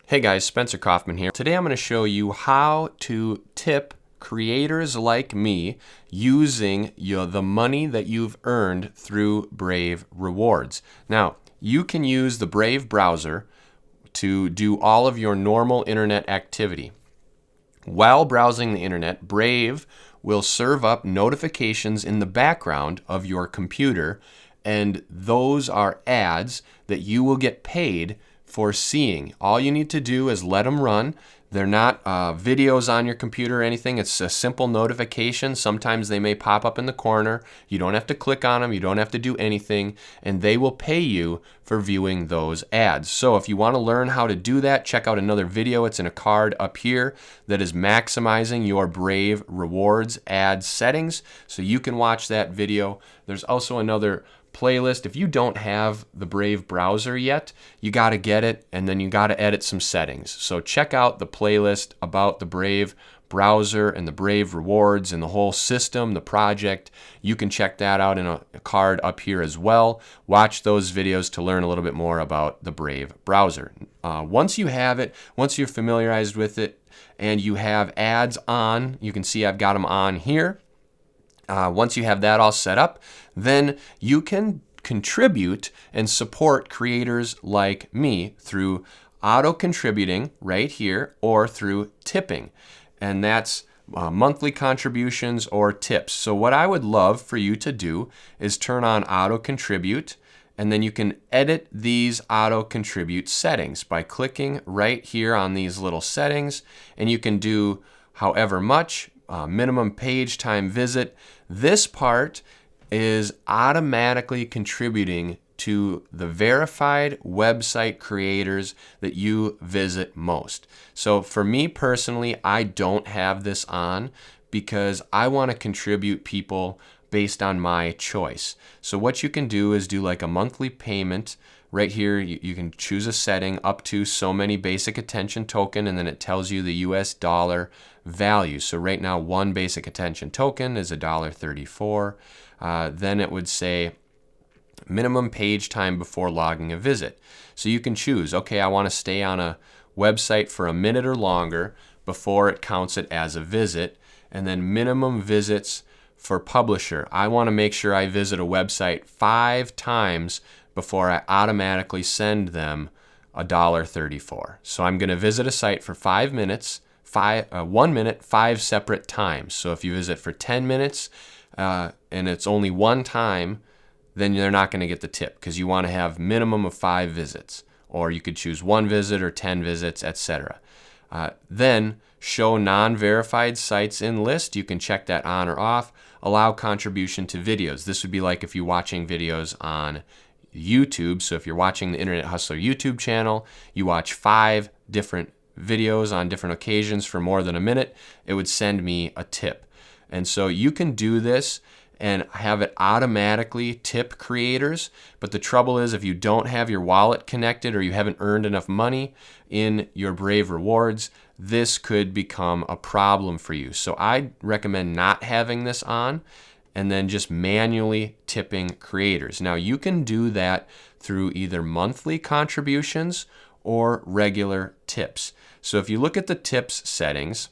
Hey guys, Spencer Kaufman here. Today I'm going to show you how to tip creators like me using the money that you've earned through Brave Rewards. Now, you can use the Brave browser to do all of your normal internet activity. While browsing the internet, Brave will serve up notifications in the background of your computer, and those are ads that you will get paid for seeing. All you need to do is let them run. They're not videos on your computer or anything. It's a simple notification. Sometimes they may pop up in the corner. You don't have to click on them. You don't have to do anything, and they will pay you for viewing those ads. So if you want to learn how to do that, check out another video. It's in a card up here that is maximizing your Brave Rewards ad settings. So you can watch that video. There's also another playlist. If you don't have the Brave browser yet, you got to get it, and then you got to edit some settings. So check out the playlist about the Brave browser and the Brave Rewards and the whole system, the project. You can check that out in a card up here as well. Watch those videos to learn a little bit more about the Brave browser. Once you have it, once you're familiarized with it, and you have ads on, you can see I've got them on here. Once you have that all set up, then you can contribute and support creators like me through auto contributing right here or through tipping. And that's monthly contributions or tips. So what I would love for you to do is turn on auto contribute, and then you can edit these auto contribute settings by clicking right here on these little settings, and you can do however much. Minimum page time visit. This part is automatically contributing to the verified website creators that you visit most. So for me personally, I don't have this on because I want to contribute people based on my choice. So what you can do is do like a monthly payment. Right here, you can choose a setting up to so many basic attention token, and then it tells you the US dollar value. So right now, one basic attention token is $1.34. Then it would say minimum page time before logging a visit. So you can choose, okay, I want to stay on a website for a minute or longer before it counts it as a visit. And then minimum visits for publisher. I want to make sure I visit a website 5 times before I automatically send them $1.34. So I'm going to visit a site for 5 minutes, 1 minute, 5 separate times. So if you visit for 10 minutes and it's only one time, then they're not going to get the tip because you want to have minimum of 5 visits. Or you could choose 1 visit or 10 visits, etc. Then show non-verified sites in list. You can check that on or off. Allow contribution to videos. This would be like if you're watching videos on YouTube. So if you're watching the Internet Hustler YouTube channel, you watch 5 different videos on different occasions for more than a minute, it would send me a tip. And so you can do this and have it automatically tip creators. But the trouble is if you don't have your wallet connected or you haven't earned enough money in your Brave Rewards, this could become a problem for you. So I recommend not having this on and then just manually tipping creators. Now you can do that through either monthly contributions or regular tips. So if you look at the tips settings,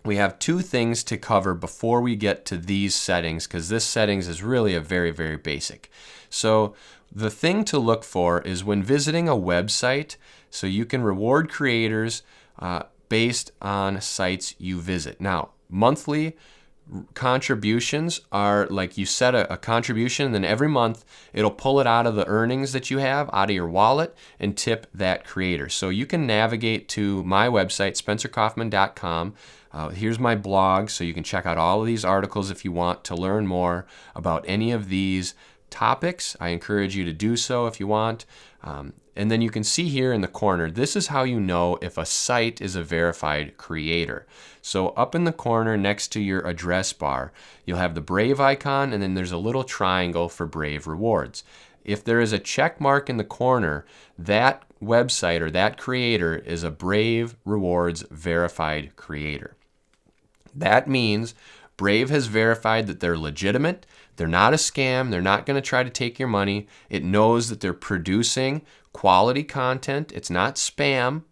we have 2 things to cover before we get to these settings, because this settings is really a very, very basic. So the thing to look for is when visiting a website, so you can reward creators based on sites you visit. Now, monthly contributions are like you set a contribution, and then every month it'll pull it out of the earnings that you have out of your wallet and tip that creator. So you can navigate to my website, spencerkaufman.com. Here's my blog, so you can check out all of these articles if you want to learn more about any of these topics. I encourage you to do so if you want. And then you can see here in the corner, this is how you know if a site is a verified creator. So up in the corner next to your address bar, you'll have the Brave icon, and then there's a little triangle for Brave Rewards. If there is a check mark in the corner, that website or that creator is a Brave Rewards verified creator. That means Brave has verified that they're legitimate, they're not a scam, they're not going to try to take your money. It knows that they're producing quality content, it's not spam,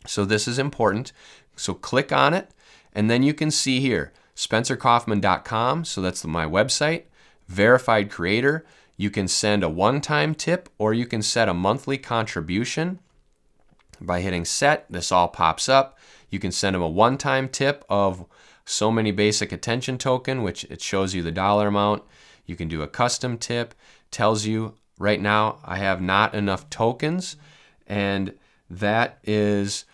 So this is important. So click on it, and then you can see here, spencerkaufman.com. So that's my website. Verified creator. You can send a one-time tip, or you can set a monthly contribution. By hitting set, this all pops up. You can send them a one-time tip of so many basic attention token, which it shows you the dollar amount. You can do a custom tip, tells you right now I have not enough tokens, and that is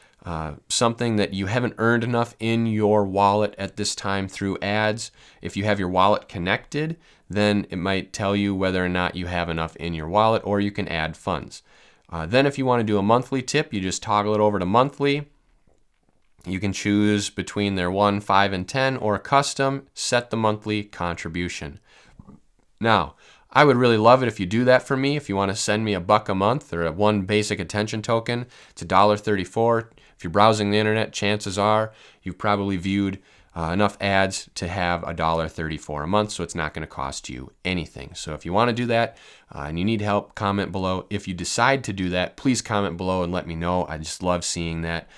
something that you haven't earned enough in your wallet at this time through ads. If you have your wallet connected, then it might tell you whether or not you have enough in your wallet, or you can add funds. Then if you want to do a monthly tip, you just toggle it over to monthly. You can choose between their 1, 5, and 10, or custom, set the monthly contribution. Now, I would really love it if you do that for me. If you want to send me $1 a month or one basic attention token, it's $1.34. If you're browsing the internet, chances are you've probably viewed enough ads to have $1.34 a month, so it's not going to cost you anything. So if you want to do that and you need help, comment below. If you decide to do that, please comment below and let me know. I just love seeing that.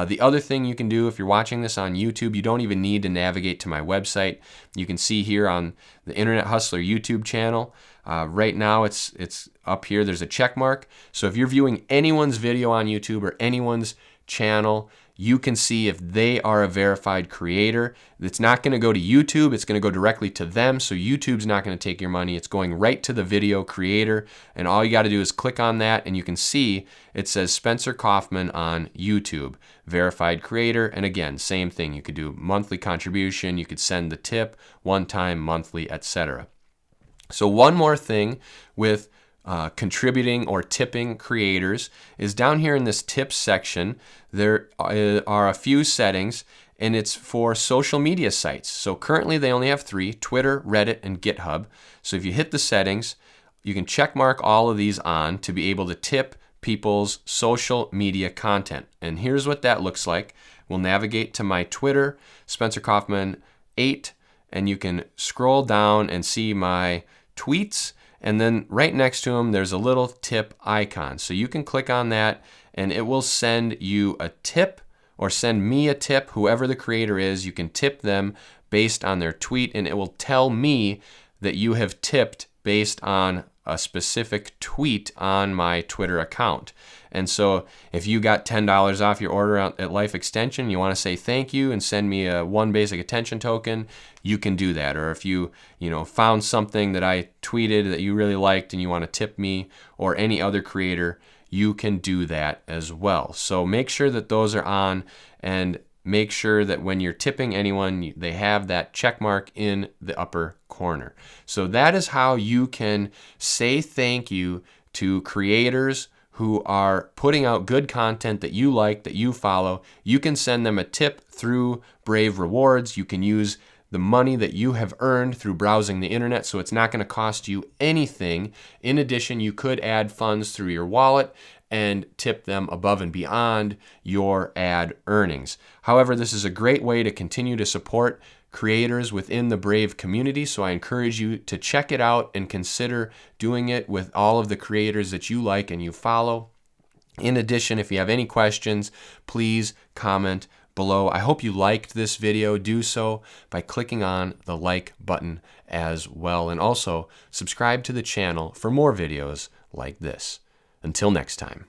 The other thing you can do, if you're watching this on YouTube, you don't even need to navigate to my website. You can see here on the Internet Hustler YouTube channel, right now it's up here. There's a check mark. So if you're viewing anyone's video on YouTube or anyone's channel, you can see if they are a verified creator. It's not going to go to YouTube. It's going to go directly to them. So YouTube's not going to take your money. It's going right to the video creator. And all you got to do is click on that, and you can see it says Spencer Kaufman on YouTube, verified creator. And again, same thing. You could do monthly contribution. You could send the tip, one time, monthly, etc. So one more thing with contributing or tipping creators is down here in this tips section, there are a few settings, and it's for social media sites. So currently they only have 3, Twitter, Reddit, and GitHub. So if you hit the settings, you can check mark all of these on to be able to tip people's social media content. And here's what that looks like. We'll navigate to my Twitter, Spencer Kaufman 8, and you can scroll down and see my tweets. And then right next to them, there's a little tip icon. So you can click on that, and it will send you a tip, or send me a tip, whoever the creator is. You can tip them based on their tweet, and it will tell me that you have tipped based on a specific tweet on my Twitter account. And so if you got $10 off your order at Life Extension, you want to say thank you and send me a one basic attention token, you can do that. Or if you found something that I tweeted that you really liked and you want to tip me or any other creator, you can do that as well. So make sure that those are on, and make sure that when you're tipping anyone, they have that check mark in the upper corner. So that is how you can say thank you to creators who are putting out good content that you like, that you follow. You can send them a tip through Brave Rewards. You can use the money that you have earned through browsing the internet, so it's not going to cost you anything. In addition, you could add funds through your wallet and tip them above and beyond your ad earnings. However, this is a great way to continue to support creators within the Brave community, so I encourage you to check it out and consider doing it with all of the creators that you like and you follow. In addition, if you have any questions, please comment below. I hope you liked this video. Do so by clicking on the like button as well, and also subscribe to the channel for more videos like this. Until next time.